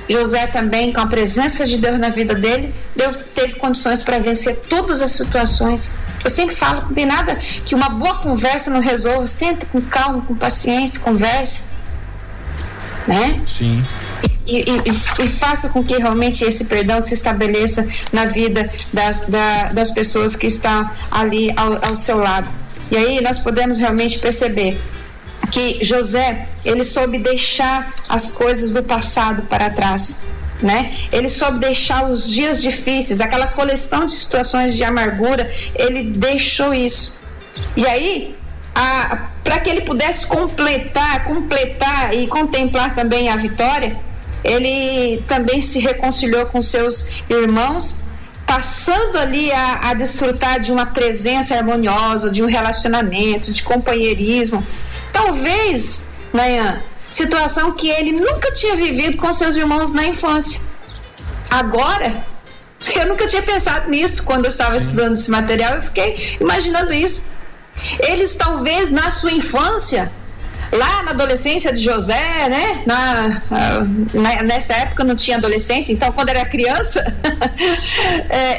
José também, com a presença de Deus na vida dele, Deus teve condições para vencer todas as situações. Eu sempre falo, não tem nada que uma boa conversa não resolva. Senta com calma, com paciência, converse, né? Sim. E faça com que realmente esse perdão se estabeleça na vida das pessoas que estão ali ao seu lado. E aí nós podemos realmente perceber que José, ele soube deixar as coisas do passado para trás, né? Ele soube deixar os dias difíceis, aquela coleção de situações de amargura, ele deixou isso. E aí, para que ele pudesse completar e contemplar também a vitória, ele também se reconciliou com seus irmãos, passando ali a desfrutar de uma presença harmoniosa, de um relacionamento, de companheirismo. Talvez, Nayan, situação que ele nunca tinha vivido com seus irmãos na infância. Agora, eu nunca tinha pensado nisso quando eu estava estudando esse material, eu fiquei imaginando isso. Eles talvez na sua infância, lá na adolescência de José, né? Nessa época não tinha adolescência, então quando era criança,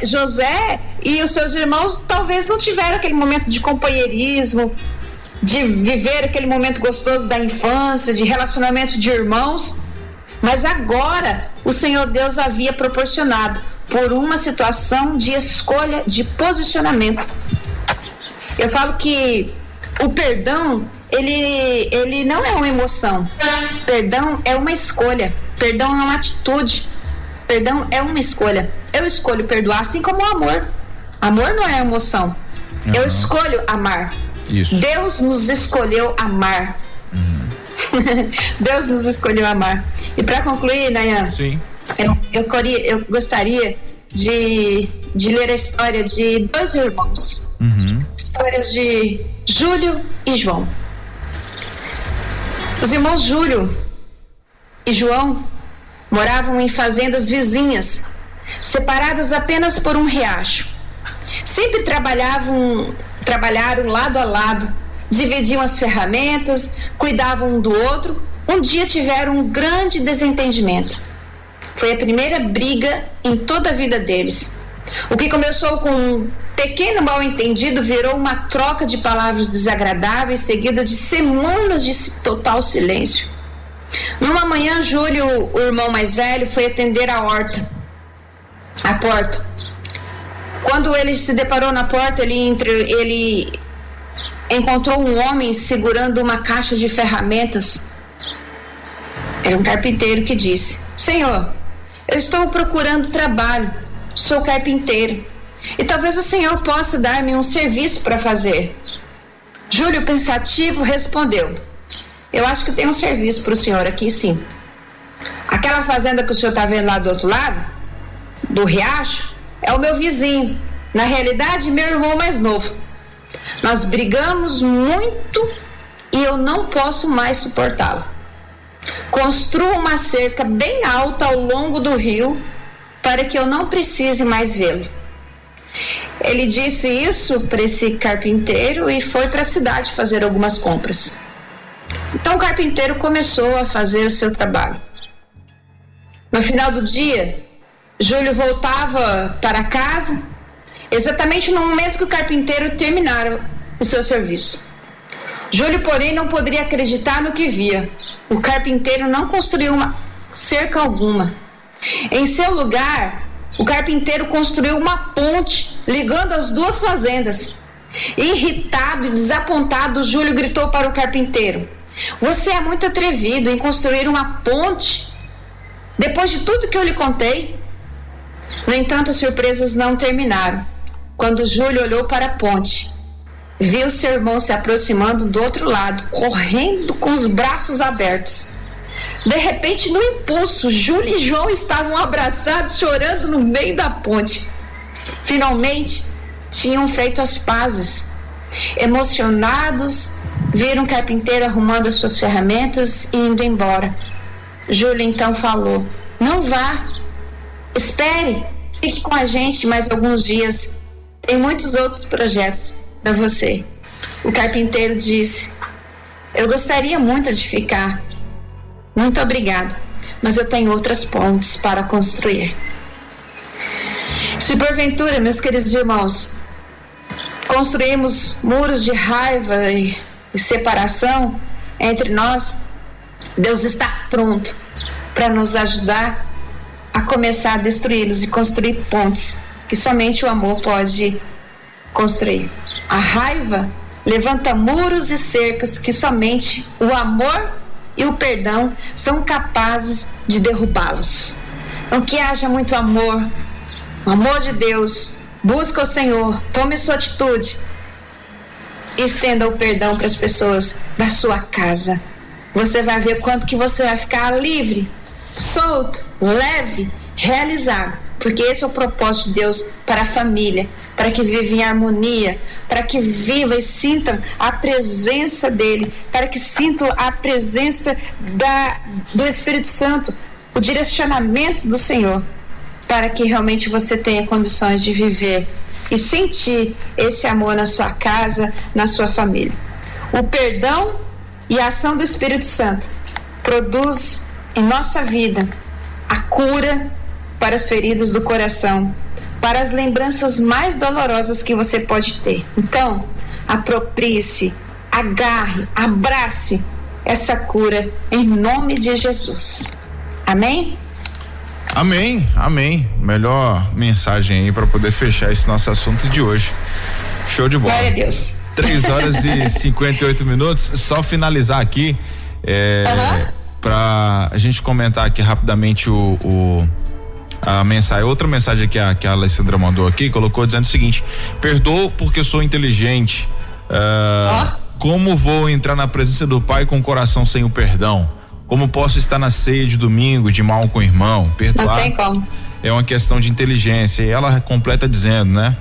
José e os seus irmãos talvez não tiveram aquele momento de companheirismo, de viver aquele momento gostoso da infância, de relacionamento de irmãos, mas agora o Senhor Deus havia proporcionado por uma situação de escolha, de posicionamento. Eu falo que o perdão, ele não é uma emoção. Perdão é uma escolha. Perdão é uma atitude. Perdão é uma escolha. Eu escolho perdoar, assim como o amor. Amor não é emoção. Uhum. Eu escolho amar. Isso. Deus nos escolheu amar. Deus nos escolheu amar. E para concluir, Nayan, sim, eu gostaria de ler a história de dois irmãos. Histórias de Júlio e João. Os irmãos Júlio e João moravam em fazendas vizinhas, separadas apenas por um riacho. Sempre trabalharam lado a lado, dividiam as ferramentas, cuidavam um do outro. Um dia tiveram um grande desentendimento. Foi a primeira briga em toda a vida deles. O que começou com um pequeno mal-entendido virou uma troca de palavras desagradáveis, seguida de semanas de total silêncio. Numa manhã, Júlio, o irmão mais velho, foi atender a porta. Quando ele se deparou na porta, ele encontrou um homem segurando uma caixa de ferramentas. Era um carpinteiro que disse: Senhor, eu estou procurando trabalho, sou carpinteiro, e talvez o Senhor possa dar-me um serviço para fazer. Júlio, pensativo, respondeu: eu acho que tem um serviço para o senhor aqui, sim. Aquela fazenda que o senhor está vendo lá do outro lado, do riacho, é o meu vizinho, na realidade meu irmão mais novo. Nós brigamos muito e eu não posso mais suportá-lo. Construa uma cerca bem alta ao longo do rio para que eu não precise mais vê-lo. Ele disse isso para esse carpinteiro e foi para a cidade fazer algumas compras. Então o carpinteiro começou a fazer o seu trabalho. No final do dia, Júlio voltava para casa exatamente no momento que o carpinteiro terminara o seu serviço. Júlio, porém, não poderia acreditar no que via. O carpinteiro não construiu uma cerca alguma. Em seu lugar, o carpinteiro construiu uma ponte ligando as duas fazendas. Irritado e desapontado, Júlio gritou para o carpinteiro: você é muito atrevido em construir uma ponte depois de tudo que eu lhe contei. No entanto, as surpresas não terminaram. Quando Júlio olhou para a ponte, viu seu irmão se aproximando do outro lado, correndo com os braços abertos. De repente, no impulso, Júlio e João estavam abraçados, chorando no meio da ponte. Finalmente, tinham feito as pazes. Emocionados, viram o carpinteiro arrumando as suas ferramentas e indo embora. Júlio então falou: não vá, espere, fique com a gente mais alguns dias. Tem muitos outros projetos para você. O carpinteiro disse: eu gostaria muito de ficar. Muito obrigado, mas eu tenho outras pontes para construir. Se porventura, meus queridos irmãos, construímos muros de raiva e separação entre nós, Deus está pronto para nos ajudar a começar a destruí-los e construir pontes que somente o amor pode construir. A raiva levanta muros e cercas que somente o amor e o perdão são capazes de derrubá-los. Então, que haja muito amor, o amor de Deus. Busca o Senhor, tome sua atitude, estenda o perdão para as pessoas da sua casa. Você vai ver quanto que você vai ficar livre, solto, leve, realizado, porque esse é o propósito de Deus para a família, para que viva em harmonia, para que viva e sinta a presença dele, para que sinta a presença do Espírito Santo, o direcionamento do Senhor, para que realmente você tenha condições de viver e sentir esse amor na sua casa, na sua família. O perdão e a ação do Espírito Santo produz em nossa vida a cura para as feridas do coração, para as lembranças mais dolorosas que você pode ter. Então, aproprie-se, agarre, abrace essa cura em nome de Jesus. Amém? Amém, amém. Melhor mensagem aí para poder fechar esse nosso assunto de hoje. Show de bola. Glória a Deus. 3h58. Só finalizar aqui para a gente comentar aqui rapidamente a mensagem, outra mensagem que a Alessandra mandou aqui, colocou dizendo o seguinte: perdoo porque sou inteligente. Como vou entrar na presença do Pai com o coração sem o perdão? Como posso estar na ceia de domingo de mal com o irmão? Perdoar não tem como. É uma questão de inteligência. E ela completa dizendo, né?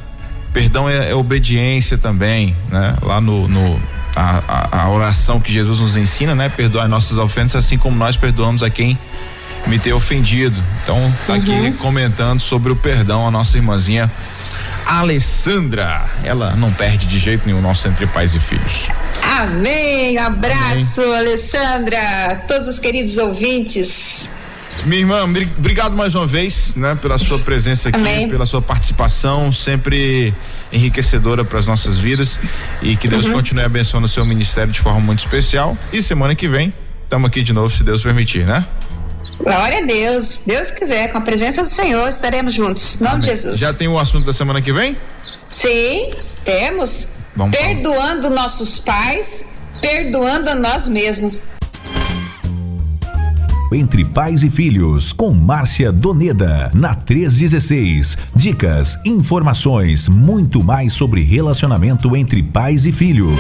Perdão é obediência também, né? Lá a oração que Jesus nos ensina, né? Perdoar nossas ofensas assim como nós perdoamos a quem me tem ofendido. Então tá aqui comentando sobre o perdão a nossa irmãzinha Alessandra. Ela não perde de jeito nenhum o nosso Entre Pais e Filhos. Amém. Abraço, amém. Alessandra, todos os queridos ouvintes. Minha irmã, obrigado mais uma vez, né, pela sua presença aqui, amém. Pela sua participação, sempre enriquecedora para as nossas vidas, e que Deus continue abençoando o seu ministério de forma muito especial. E semana que vem estamos aqui de novo, se Deus permitir, né? Glória a Deus. Deus quiser, com a presença do Senhor, estaremos juntos. Em nome de Jesus. Já tem o assunto da semana que vem? Sim, temos. Vamos perdoando nossos pais, perdoando a nós mesmos. Entre Pais e Filhos, com Márcia Doneda, na 316. Dicas, informações, muito mais sobre relacionamento entre pais e filhos.